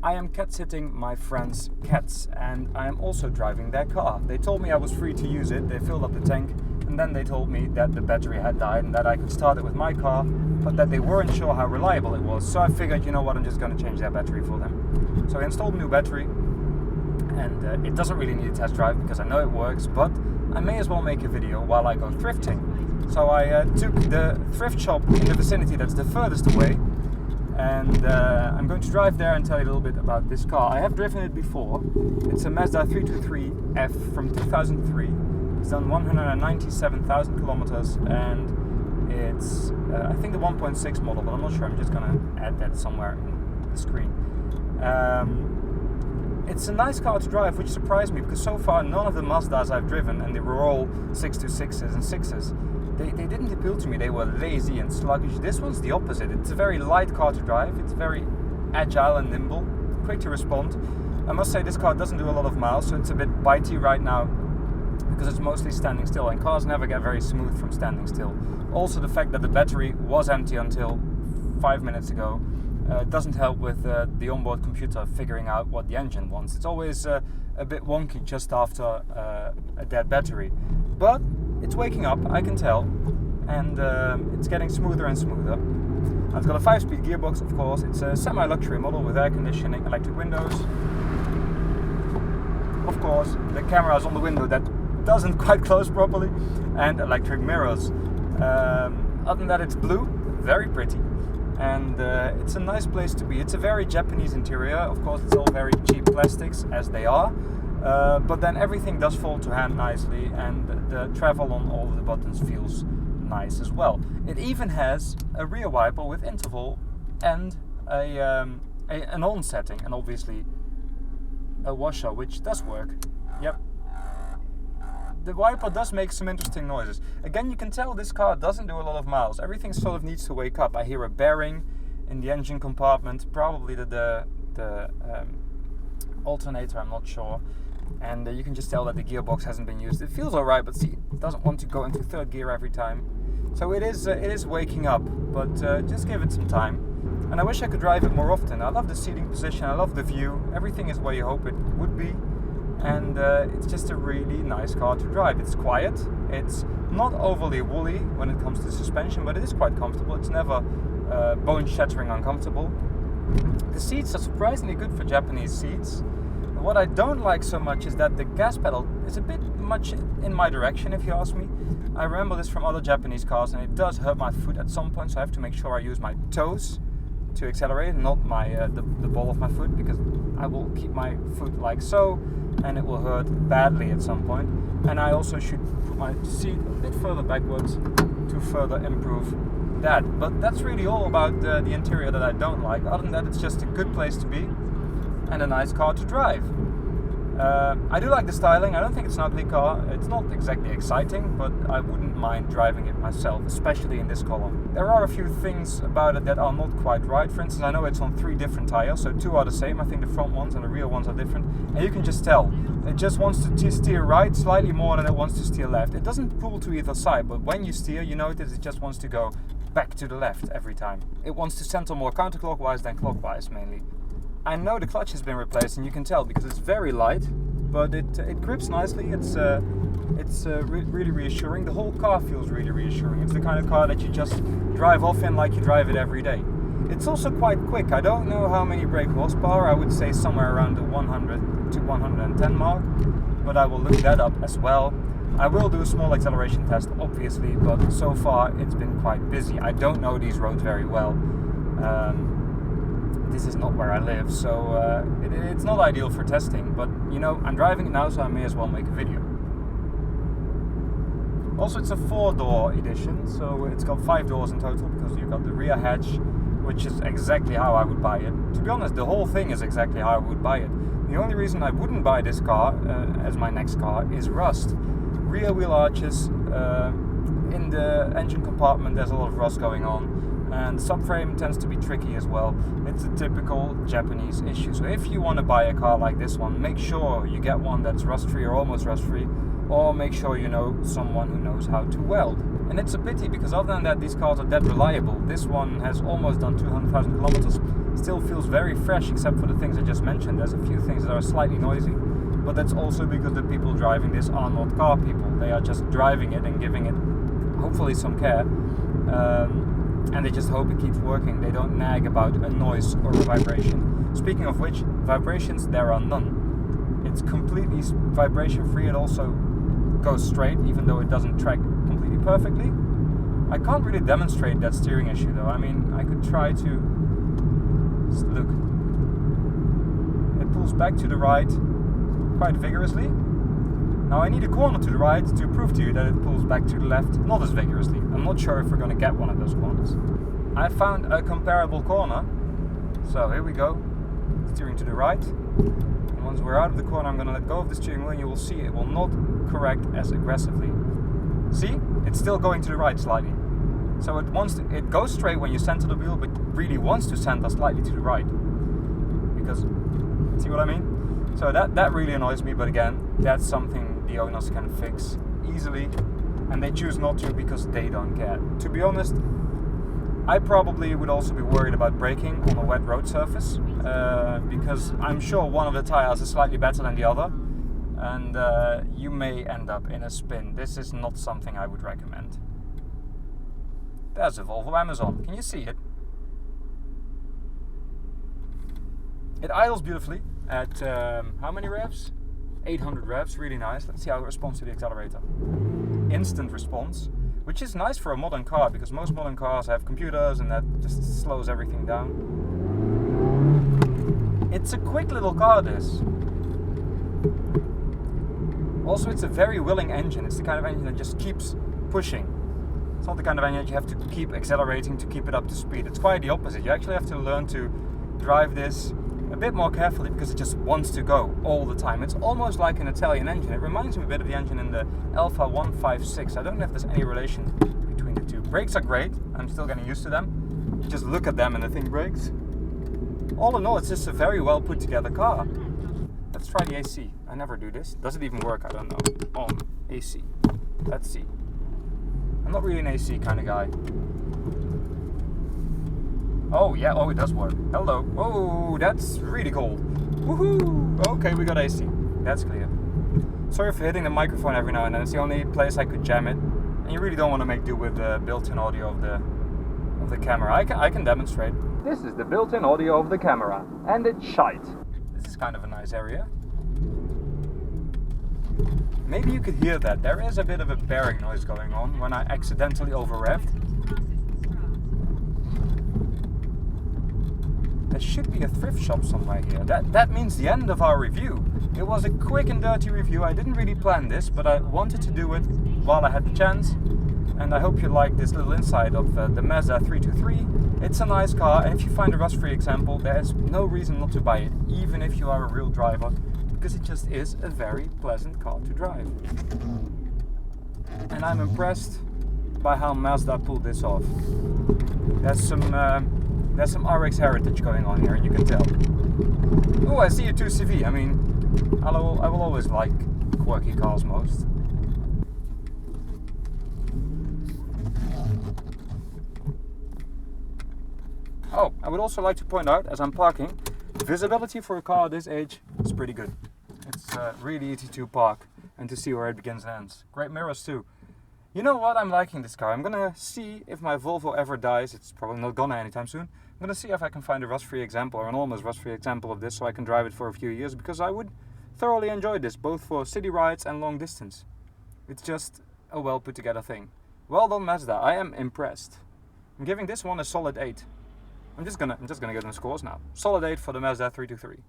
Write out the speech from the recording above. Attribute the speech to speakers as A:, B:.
A: I am cat-sitting my friend's cats, and I am also driving their car. They told me I was free to use it, they filled up the tank, and then they told me that the battery had died and that I could start it with my car, but that they weren't sure how reliable it was. So I figured, you know what, I'm just going to change their battery for them. So I installed a new battery, and it doesn't really need a test drive because I know it works, but I may as well make a video while I go thrifting. So I took the thrift shop in the vicinity that's the furthest away, and I'm going to drive there and tell you a little bit about this car. I have driven it before. It's a Mazda 323F from 2003. It's done 197,000 kilometers, and it's I think the 1.6 model, but I'm not sure. I'm just gonna add that somewhere in the screen. It's a nice car to drive, which surprised me because so far none of the Mazdas I've driven, and they were all 626s and 6s, they didn't appeal to me. They were lazy and sluggish. This one's the opposite. It's a very light car to drive. It's very agile and nimble, quick to respond. I must say this car doesn't do a lot of miles, so it's a bit bitey right now because it's mostly standing still, and cars never get very smooth from standing still. Also, the fact that the battery was empty until 5 minutes ago doesn't help with the onboard computer figuring out what the engine wants. It's always a bit wonky just after a dead battery. But it's waking up, I can tell, and it's getting smoother and smoother. It's got a 5-speed gearbox, of course. It's a semi-luxury model with air conditioning, electric windows. Of course, the camera is on the window that doesn't quite close properly, and electric mirrors. Other than that, it's blue, very pretty, and it's a nice place to be. It's a very Japanese interior. Of course, it's all very cheap plastics, as they are. But then everything does fall to hand nicely, and the travel on all of the buttons feels nice as well. It even has a rear wiper with interval and an on setting, and obviously a washer, which does work. Yep. The wiper does make some interesting noises. Again, you can tell this car doesn't do a lot of miles. Everything sort of needs to wake up. I hear a bearing in the engine compartment, probably the alternator, I'm not sure. And you can just tell that the gearbox hasn't been used. It feels alright, but see, it doesn't want to go into third gear every time. So it is waking up, but just give it some time. And I wish I could drive it more often. I love the seating position, I love the view. Everything is where you hope it would be. And it's just a really nice car to drive. It's quiet. It's not overly woolly when it comes to suspension, but it is quite comfortable. It's never bone-shattering uncomfortable. The seats are surprisingly good for Japanese seats. What I don't like so much is that the gas pedal is a bit much in my direction, if you ask me. I remember this from other Japanese cars, and it does hurt my foot at some point, so I have to make sure I use my toes to accelerate, not my the ball of my foot, because I will keep my foot like so, and it will hurt badly at some point. And I also should put my seat a bit further backwards to further improve that. But that's really all about the interior that I don't like. Other than that, it's just a good place to be and a nice car to drive. I do like the styling. I don't think it's an ugly car. It's not exactly exciting, but I wouldn't mind driving it myself, especially in this color. There are a few things about it that are not quite right. For instance, I know it's on 3 different tires, so 2 are the same. I think the front ones and the rear ones are different, and you can just tell. It just wants to steer right slightly more than it wants to steer left. It doesn't pull to either side, but when you steer, you notice it just wants to go back to the left every time. It wants to center more counterclockwise than clockwise, mainly. I know the clutch has been replaced, and you can tell because it's very light, but it grips nicely. It's really reassuring. The whole car feels really reassuring. It's the kind of car that you just drive off in like you drive it every day. It's also quite quick. I don't know how many brake horsepower. I would say somewhere around the 100 to 110 mark, but I will look that up as well. I will do a small acceleration test, obviously, but so far it's been quite busy. I don't know these roads very well. This is not where I live, so it's not ideal for testing, but you know, I'm driving it now, so I may as well make a video. Also, it's a 4-door edition, so it's got 5 doors in total, because you've got the rear hatch, which is exactly how I would buy it. To be honest, the whole thing is exactly how I would buy it. The only reason I wouldn't buy this car as my next car is rust. Rear wheel arches, in the engine compartment there's a lot of rust going on. And subframe tends to be tricky as well. It's a typical Japanese issue. So if you want to buy a car like this one, make sure you get one that's rust-free or almost rust-free, or make sure you know someone who knows how to weld. And it's a pity because other than that, these cars are dead reliable. This one has almost done 200,000 kilometers. Still feels very fresh except for the things I just mentioned. There's a few things that are slightly noisy. But that's also because the people driving this are not car people. They are just driving it and giving it hopefully some care. And they just hope it keeps working. They don't nag about a noise or a vibration. Speaking of which, vibrations, there are none. It's completely vibration free. It also goes straight, even though it doesn't track completely perfectly. I can't really demonstrate that steering issue though. I mean, I could try to look. It pulls back to the right quite vigorously. Now I need a corner to the right to prove to you that it pulls back to the left not as vigorously. I'm not sure if we're going to get one of those corners. I found a comparable corner. So here we go. Steering to the right. And once we're out of the corner, I'm going to let go of the steering wheel and you will see it will not correct as aggressively. See? It's still going to the right slightly. So it goes straight when you center the wheel, but really wants to center slightly to the right. Because, see what I mean? So that really annoys me, but again, that's something the owners can fix easily, and they choose not to because they don't care. To be honest, I probably would also be worried about braking on a wet road surface, because I'm sure one of the tires is slightly better than the other, and you may end up in a spin. This is not something I would recommend. There's a Volvo Amazon. Can you see it? It idles beautifully at how many revs? 800 revs, really nice. Let's see how it responds to the accelerator. Instant response, which is nice for a modern car because most modern cars have computers and that just slows everything down. It's a quick little car, this. Also, it's a very willing engine. It's the kind of engine that just keeps pushing. It's not the kind of engine that you have to keep accelerating to keep it up to speed. It's quite the opposite. You actually have to learn to drive this a bit more carefully because it just wants to go all the time. It's almost like an Italian engine. It reminds me a bit of the engine in the Alfa 156. I don't know if there's any relation between the two. Brakes are great. I'm still getting used to them. You just look at them and the thing brakes. All in all, it's just a very well put together car. Let's try the AC. I never do this. Does it even work? I don't know. On AC. Let's see. I'm not really an AC kind of guy. Oh yeah, oh it does work. Hello. Oh, that's really cold. Woohoo! Okay, we got AC. That's clear. Sorry for hitting the microphone every now and then. It's the only place I could jam it. And you really don't want to make do with the built-in audio of the camera. I can demonstrate. This is the built-in audio of the camera. And it's shite. This is kind of a nice area. Maybe you could hear that. There is a bit of a bearing noise going on when I accidentally over-revved. There should be a thrift shop somewhere here. That means the end of our review. It was a quick and dirty review. I didn't really plan this, but I wanted to do it while I had the chance. And I hope you like this little insight of the Mazda 323. It's a nice car, and if you find a rust-free example, there's no reason not to buy it, even if you are a real driver, because it just is a very pleasant car to drive. And I'm impressed by how Mazda pulled this off. There's some RX heritage going on here, and you can tell. Oh, I see a 2CV. I mean, I will always like quirky cars most. Oh, I would also like to point out, as I'm parking, visibility for a car this age is pretty good. It's really easy to park and to see where it begins and ends. Great mirrors too. You know what? I'm liking this car. I'm gonna see if my Volvo ever dies. It's probably not gonna anytime soon. I'm gonna see if I can find a rust-free example or an almost rust-free example of this so I can drive it for a few years, because I would thoroughly enjoy this, both for city rides and long distance. It's just a well put together thing. Well done, Mazda. I am impressed. I'm giving this one a solid 8. I'm just gonna give them scores now. Solid 8 for the Mazda 323.